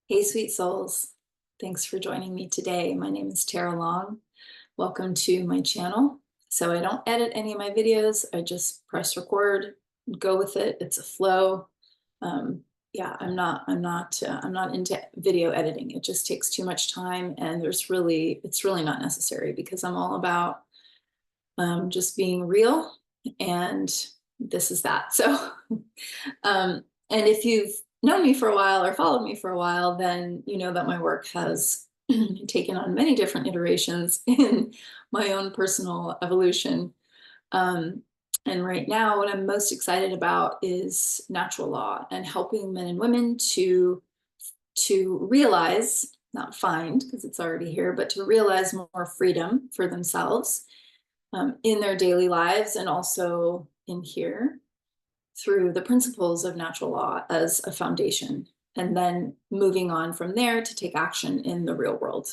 Hey, sweet souls. Thanks for joining me today. My name is Tara Long. Welcome to my channel. So I don't edit any of my videos. I just press record, go with it. It's a flow. Um, yeah, I'm not into video editing. It just takes too much time, and it's really not necessary because I'm all about just being real, and this is that. So and if you've known me for a while or followed me for a while, then you know that my work has taken on many different iterations in my own personal evolution. Um, and right now, what I'm most excited about is natural law and helping men and women to realize, not find because it's already here, but to realize more freedom for themselves in their daily lives and also in here through the principles of natural law as a foundation, and then moving on from there to take action in the real world.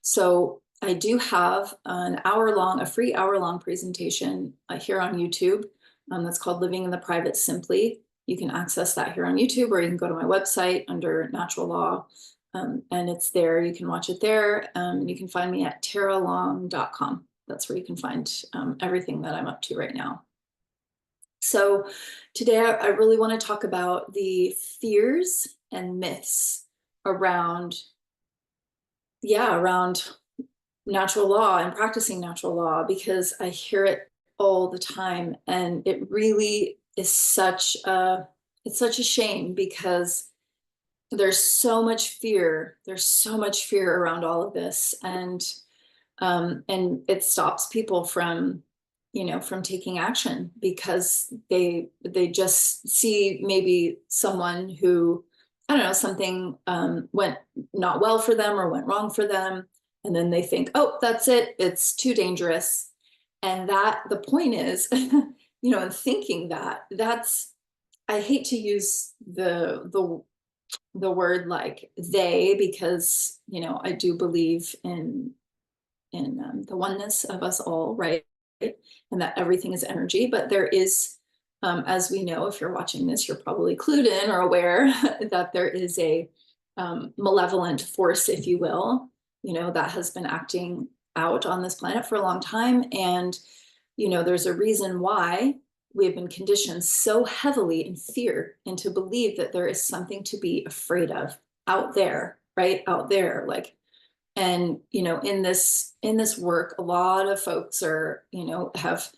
So I do have a free hour-long presentation here on YouTube that's called Living in the Private Simply. You can access that here on YouTube, or you can go to my website under Natural Law, and it's there. You can watch it there. You can find me at taralong.com. That's where you can find everything that I'm up to right now. So today I really want to talk about the fears and myths around, around natural law and practicing natural law, because I hear it all the time, and it really is it's such a shame because there's so much fear. There's so much fear around all of this, and it stops people from from taking action because they just see maybe someone who, I don't know, something went not well for them or went wrong for them, and then they think, oh, that's it, it's too dangerous. And that the point is in thinking that, that's, I hate to use the word like they, because I do believe in the oneness of us all, right? And that everything is energy. But there is, as we know, if you're watching this, you're probably clued in or aware that there is a malevolent force, if you will, that has been acting out on this planet for a long time. And, there's a reason why we have been conditioned so heavily in fear and to believe that there is something to be afraid of out there, right? Out there, like, and in this work, a lot of folks are have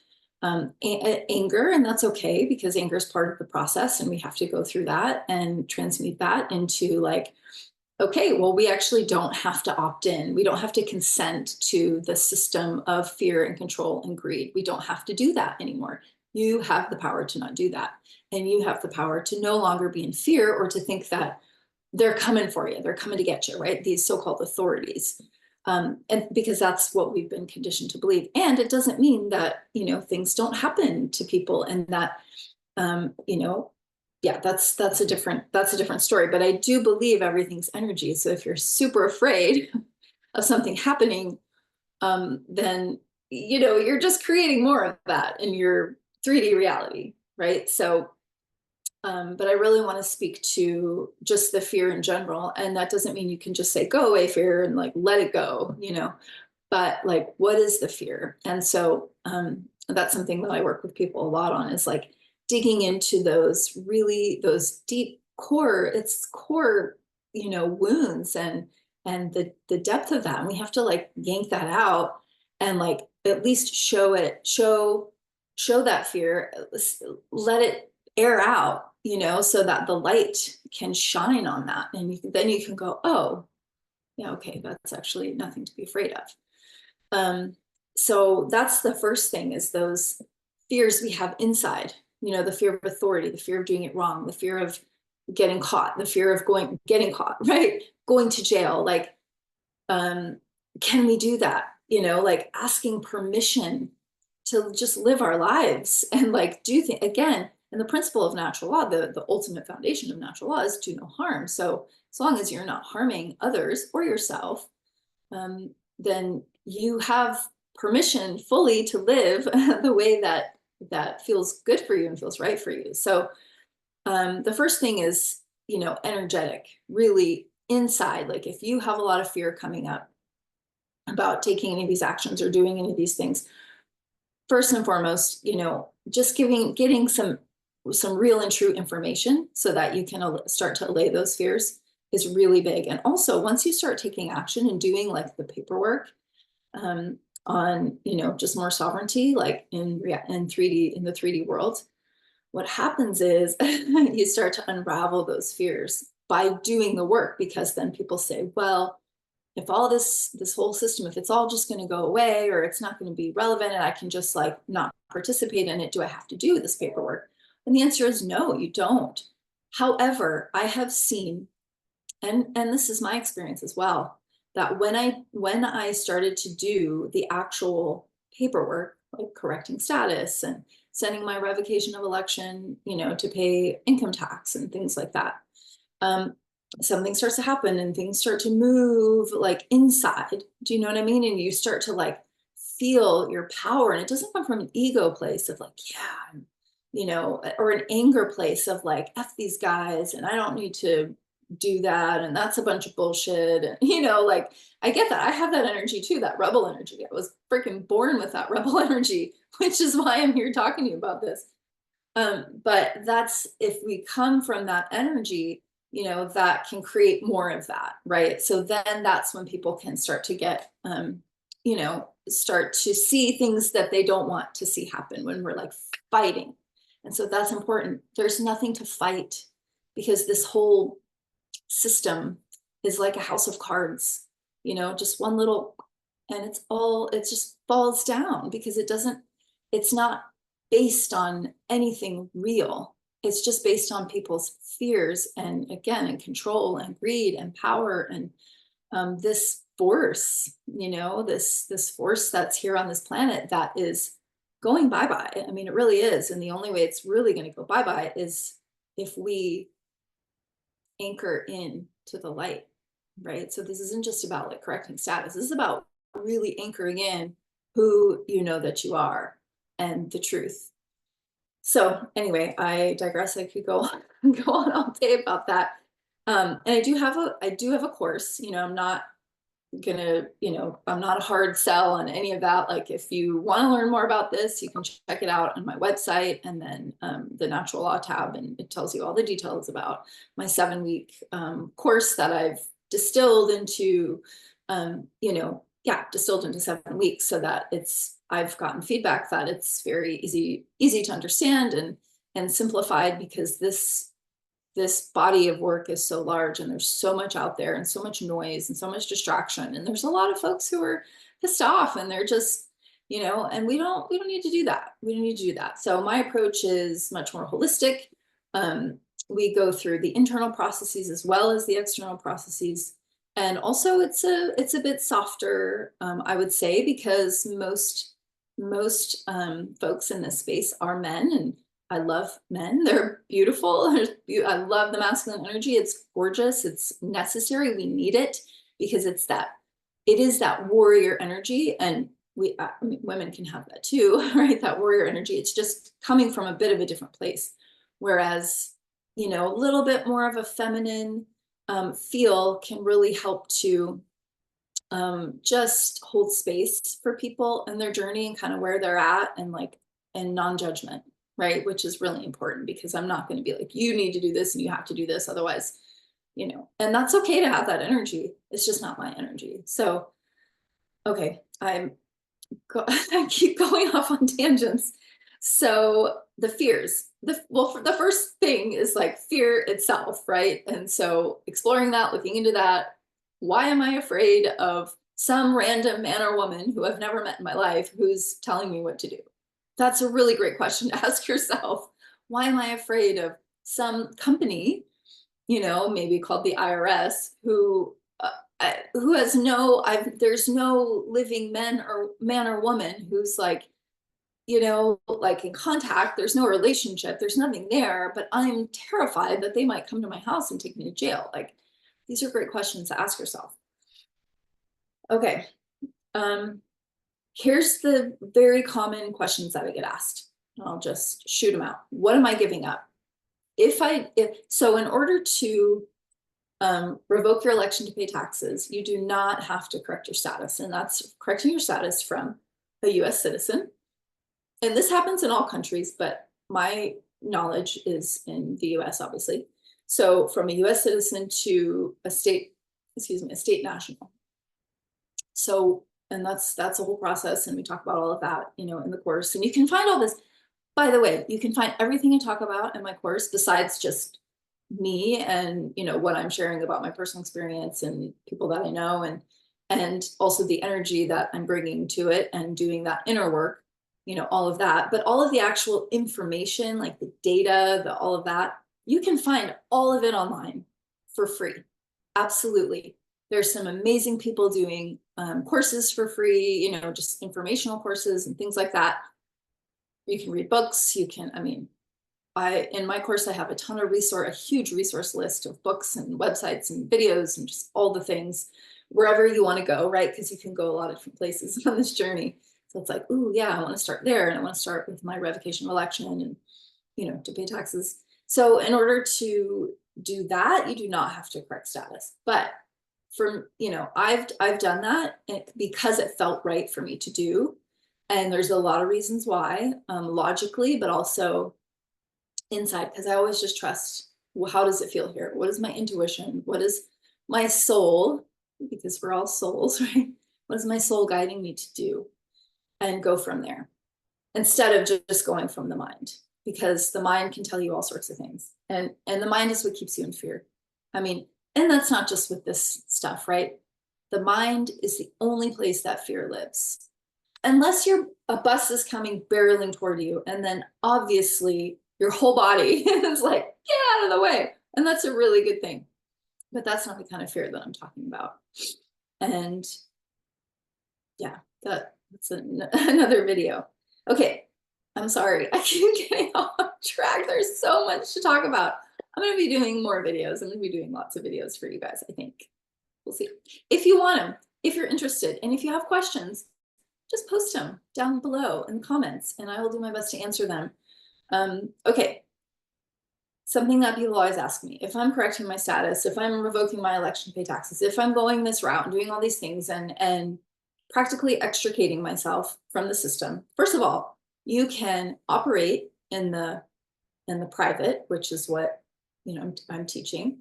anger, and that's okay because anger is part of the process, and we have to go through that and transmute that into, like, okay, well, we actually don't have to opt in, we don't have to consent to the system of fear and control and greed. We don't have to do that anymore. You have the power to not do that, and you have the power to no longer be in fear or to think that they're coming for you, they're coming to get you, right? These so-called authorities. And because that's what we've been conditioned to believe. And it doesn't mean that, things don't happen to people, and that, yeah, that's a different story. But I do believe everything's energy. So if you're super afraid of something happening, then, you're just creating more of that in your 3D reality, right? So but I really want to speak to just the fear in general. And that doesn't mean you can just say, go away, fear, and like let it go, but like, what is the fear? And so that's something that I work with people a lot on, is like digging into those deep core, it's core, wounds, and the depth of that. And we have to like yank that out and like at least show that fear, let it air out, so that the light can shine on that. And then you can go, oh, yeah, okay, that's actually nothing to be afraid of. So that's the first thing, is those fears we have inside, the fear of authority, the fear of doing it wrong, the fear of getting caught, the fear of getting caught, right? Going to jail. Like, can we do that? Like asking permission to just live our lives and like do things again. And the principle of natural law, the ultimate foundation of natural law, is do no harm. So as long as you're not harming others or yourself, then you have permission fully to live the way that feels good for you and feels right for you. So the first thing is, energetic, really inside, like if you have a lot of fear coming up about taking any of these actions or doing any of these things, first and foremost, just getting some real and true information so that you can start to allay those fears is really big. And also, once you start taking action and doing like the paperwork on, just more sovereignty, like in 3D, in the 3D world, what happens is you start to unravel those fears by doing the work, because then people say, well, if all this whole system, if it's all just going to go away, or it's not going to be relevant and I can just like not participate in it, do I have to do this paperwork? And the answer is no, you don't. However, I have seen, and this is my experience as well, that when I started to do the actual paperwork, like correcting status and sending my revocation of election, to pay income tax and things like that, something starts to happen and things start to move like inside. Do you know what I mean? And you start to like feel your power, and it doesn't come from an ego place of like, yeah, or an anger place of like, F these guys and I don't need to do that, and that's a bunch of bullshit. And like, I get that. I have that energy too, that rebel energy. I was freaking born with that rebel energy, which is why I'm here talking to you about this. But that's, if we come from that energy, that can create more of that, right? So then that's when people can start to get, start to see things that they don't want to see happen when we're like fighting. And so that's important. There's nothing to fight, because this whole system is like a house of cards, just one little, and it just falls down because it's not based on anything real. It's just based on people's fears and, again, and control and greed and power and this force, this force that's here on this planet that is going bye-bye. I mean, it really is. And the only way it's really going to go bye-bye is if we anchor in to the light, right? So this isn't just about like correcting status. This is about really anchoring in who you know that you are and the truth. So anyway, I digress. I could go go on all day about that. And I do have a course. I'm not gonna, I'm not a hard sell on any of that. Like, if you want to learn more about this, you can check it out on my website, and then the Natural Law tab, and it tells you all the details about my 7-week course that I've distilled into, distilled into 7 weeks, so that I've gotten feedback that it's very easy to understand and simplified, because this body of work is so large, and there's so much out there and so much noise and so much distraction. And there's a lot of folks who are pissed off, and they're just, and we don't need to do that. We don't need to do that. So my approach is much more holistic. We go through the internal processes as well as the external processes. And also it's a bit softer, I would say, because most folks in this space are men, and I love men. They're beautiful. I love the masculine energy. It's gorgeous. It's necessary. We need it, because it is that warrior energy. And women can have that too, right? That warrior energy. It's just coming from a bit of a different place. Whereas, a little bit more of a feminine feel can really help to just hold space for people and their journey and kind of where they're at, and non-judgment. Right? Which is really important, because I'm not going to be like, you need to do this and you have to do this. Otherwise, and that's okay to have that energy. It's just not my energy. So, okay, I keep going off on tangents. So the fears, the first thing is like fear itself, right? And so exploring that, looking into that, why am I afraid of some random man or woman who I've never met in my life who's telling me what to do? That's a really great question to ask yourself. Why am I afraid of some company, maybe called the IRS, who has there's no living man or woman who's like, like in contact, there's no relationship, there's nothing there, but I'm terrified that they might come to my house and take me to jail. Like, these are great questions to ask yourself. Okay. Here's the very common questions that I get asked. I'll just shoot them out. What am I giving up? So in order to revoke your election to pay taxes. You do not have to correct your status, and that's correcting your status from a US citizen. And this happens in all countries, but my knowledge is in the US, obviously. So from a US citizen to a state, excuse me, a state national. So, and that's a whole process, and we talk about all of that, you know, in the course. And you can find all this, by the way, you can find everything I talk about in my course besides just me and, you know, what I'm sharing about my personal experience and people that I know, and also the energy that I'm bringing to it and doing that inner work, you know, all of that. But all of the actual information, like the data, all of that, you can find all of it online for free. Absolutely. There's some amazing people doing courses for free, you know, just informational courses and things like that. You can read books. You can, I mean, in my course, I have a ton of a huge resource list of books and websites and videos and just all the things wherever you want to go, right? Because you can go a lot of different places on this journey. So it's like, ooh, yeah, I want to start there, and I want to start with my revocation of election and, you know, to pay taxes. So in order to do that, you do not have to correct status. But from, you know, I've done that because it felt right for me to do. And there's a lot of reasons why, logically, but also inside, because I always just trust, well, how does it feel here? What is my intuition? What is my soul? Because we're all souls, right? What is my soul guiding me to do? And go from there instead of just going from the mind, because the mind can tell you all sorts of things. And the mind is what keeps you in fear. I mean, and that's not just with this stuff, right? The mind is the only place that fear lives. Unless a bus is coming barreling toward you, and then obviously your whole body is like, get out of the way. And that's a really good thing. But that's not the kind of fear that I'm talking about. And yeah, that's another video. Okay, I'm sorry. I keep getting off track. There's so much to talk about. I'm going to be doing more videos. I'm going to be doing lots of videos for you guys, I think. We'll see. If you want them, if you're interested, and if you have questions, just post them down below in the comments, and I will do my best to answer them. Okay. Something that people always ask me, if I'm correcting my status, if I'm revoking my election to pay taxes, if I'm going this route and doing all these things and practically extricating myself from the system, first of all, you can operate in the private, which is what, you know, I'm teaching,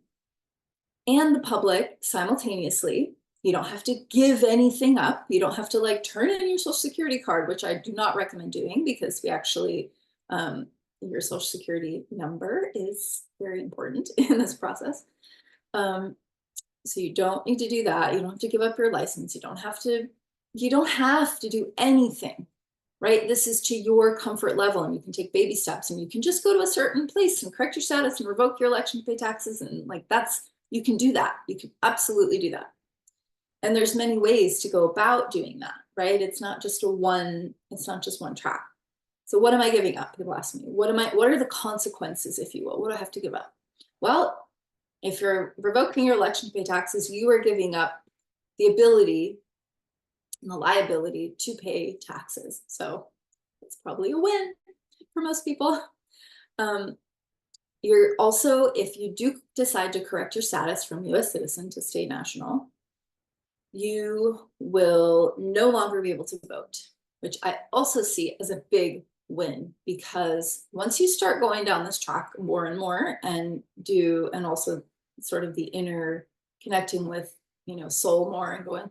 and the public simultaneously. You don't have to give anything up. You don't have to like turn in your social security card, which I do not recommend doing, because we actually, your social security number is very important in this process. So you don't need to do that. You don't have to give up your license. You don't have to do anything, right? This is to your comfort level, and you can take baby steps, and you can just go to a certain place and correct your status and revoke your election to pay taxes. And like, you can do that. You can absolutely do that. And there's many ways to go about doing that, right? It's not just one track. So what am I giving up? People ask me, what are the consequences, if you will? What do I have to give up? Well, if you're revoking your election to pay taxes, you are giving up the ability and the liability to pay taxes. So it's probably a win for most people. You're also, if you do decide to correct your status from US citizen to state national, you will no longer be able to vote, which I also see as a big win, because once you start going down this track more and more and also sort of the inner connecting with, you know, soul more and going,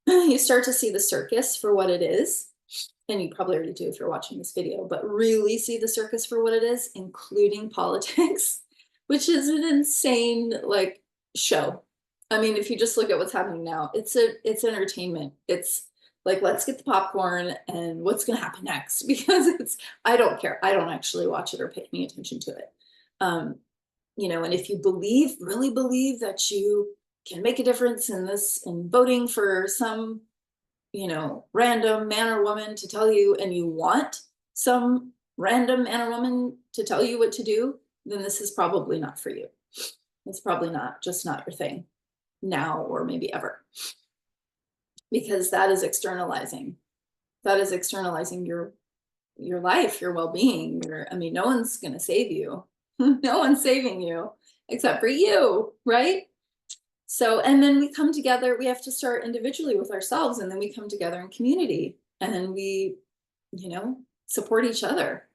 you start to see the circus for what it is. And you probably already do if you're watching this video, but really see the circus for what it is, including politics, which is an insane like show. I mean, if you just look at what's happening now, it's entertainment. It's like, let's get the popcorn and what's going to happen next, because I don't care. I don't actually watch it or pay any attention to it. You know, and if you really believe that you can make a difference in voting for some, you know, random man or woman to tell you, and you want some random man or woman to tell you what to do, then this is probably not for you. It's probably just not your thing now, or maybe ever, because that is externalizing your life, your well-being. I mean, no one's going to save you. No one's saving you. except for you, right? So, and then we come together, we have to start individually with ourselves, and then we come together in community, and then we, you know, support each other.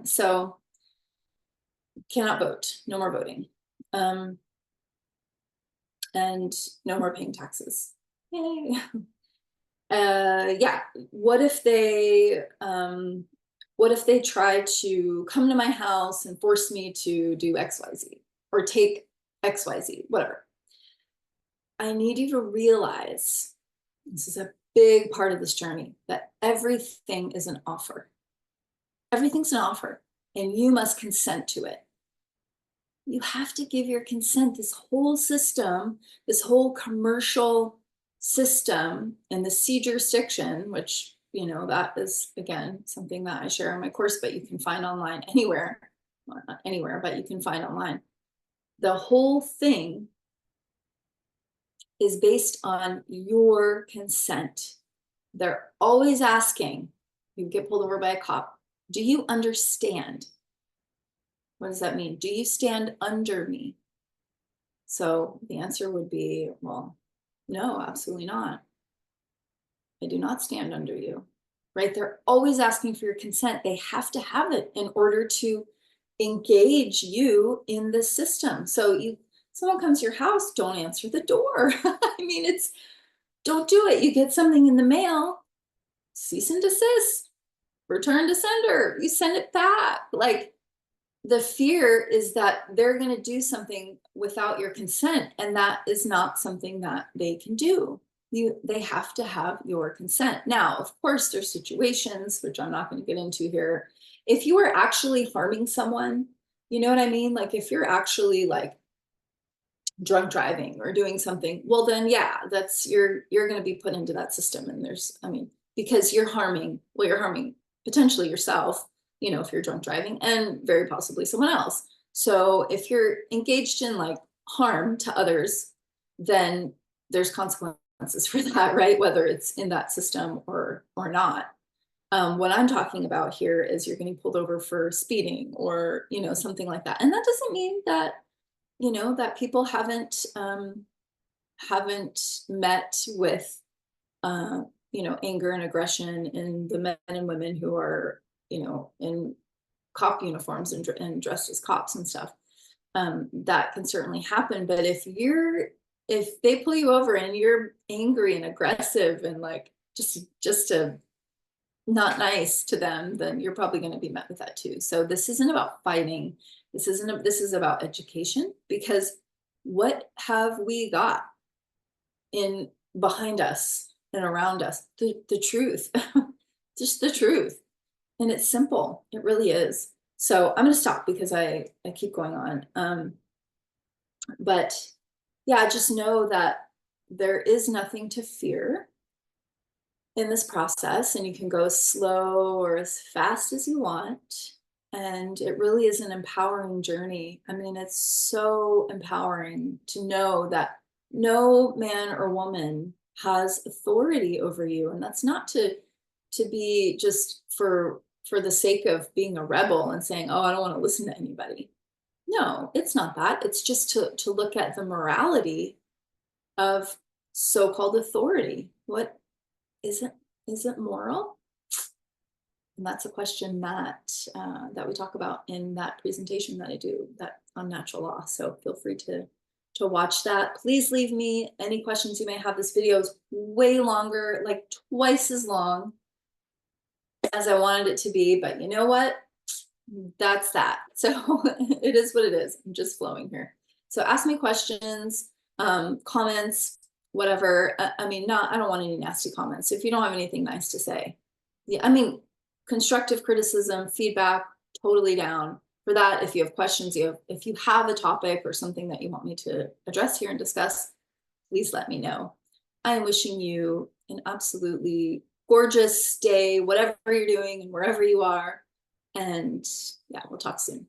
So cannot vote, no more voting. And no more paying taxes. Yay. Yeah, what if they try to come to my house and force me to do XYZ or take XYZ, whatever. I need you to realize, this is a big part of this journey, that everything is an offer. Everything's an offer, and you must consent to it. You have to give your consent. This whole system, this whole commercial system in the C jurisdiction, which, you know, that is, again, something that I share in my course, but you can find online anywhere. Well, not anywhere, but you can find online. The whole thing is based on your consent. They're always asking, you get pulled over by a cop, do you understand? What does that mean? Do you stand under me? So the answer would be, well, no, absolutely not. I do not stand under you, right? They're always asking for your consent. They have to have it in order to engage you in the system. So someone comes to your house, don't answer the door. I mean, don't do it. You get something in the mail, cease and desist, return to sender, you send it back. Like, the fear is that they're going to do something without your consent, and that is not something that they can do. They have to have your consent. Now, of course, there's situations, which I'm not going to get into here. If you are actually harming someone, you know what I mean? Like, if you're actually like drunk driving or doing something, well, then yeah, you're going to be put into that system. And because you're harming potentially yourself, you know, if you're drunk driving, and very possibly someone else. So if you're engaged in like harm to others, then there's consequences for that, right? Whether it's in that system or not. What I'm talking about here is you're getting pulled over for speeding or, you know, something like that. And that doesn't mean that, you know, that people haven't met with, you know, anger and aggression in the men and women who are, you know, in cop uniforms and dressed as cops and stuff. That can certainly happen. But if they pull you over and you're angry and aggressive and like just not nice to them, then you're probably going to be met with that too. So this isn't about fighting. This is about education, because what have we got in behind us and around us? The truth, just the truth. And it's simple. It really is. So I'm going to stop because I keep going on. But yeah, just know that there is nothing to fear in this process, and you can go as slow or as fast as you want. And it really is an empowering journey. I mean, it's so empowering to know that no man or woman has authority over you. And that's not to be just for the sake of being a rebel and saying, oh, I don't want to listen to anybody. No, it's not that. It's just to look at the morality of so-called authority. What is it moral? And that's a question that we talk about in that presentation that I do, that on natural law. So feel free to watch that. Please leave me any questions you may have. This video is way longer, like twice as long as I wanted it to be, but you know what? That's that. So it is what it is. I'm just flowing here. So ask me questions, comments, whatever. I mean, I don't want any nasty comments. If you don't have anything nice to say, yeah, I mean, constructive criticism, feedback, totally down for that. If you have questions, if you have a topic or something that you want me to address here and discuss, please let me know. I am wishing you an absolutely gorgeous day, whatever you're doing and wherever you are. And yeah, we'll talk soon.